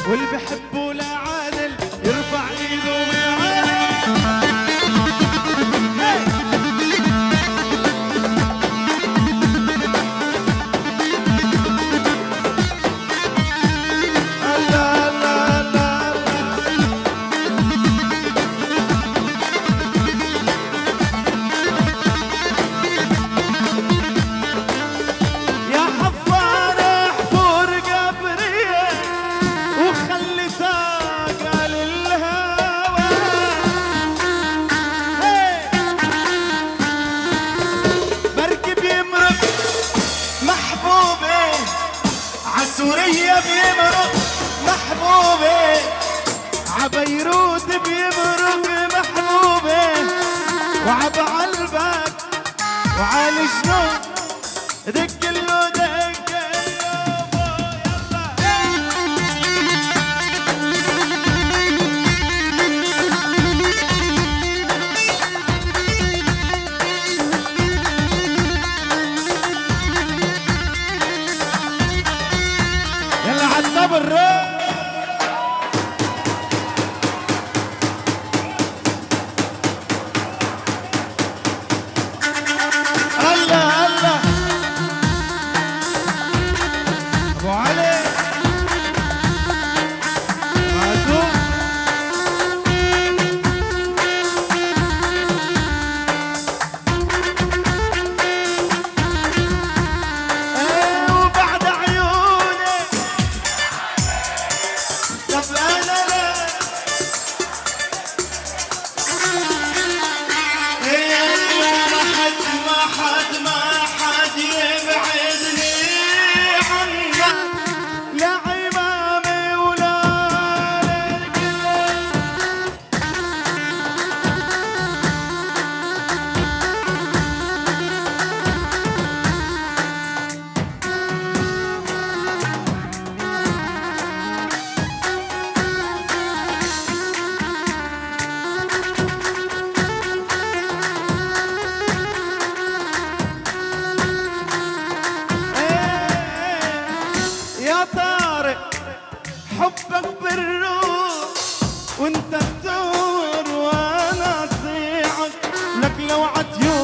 واللي بحبه لعادل يرفع ايده بالعالي. سوريا بيمرق محبوبي، عبيروت بيمرق محبوبي، وعب عالبك وعالجنون دق له دق يلا عالطبل الروح. الله الله ابو علي معزوم. وبعد عيوني طب انا لا ما حد يبعدني عنك، لا عمامي ولا يا طارق حبك بالروح، وانت تدور وانا اطيعك، لك لو عطيون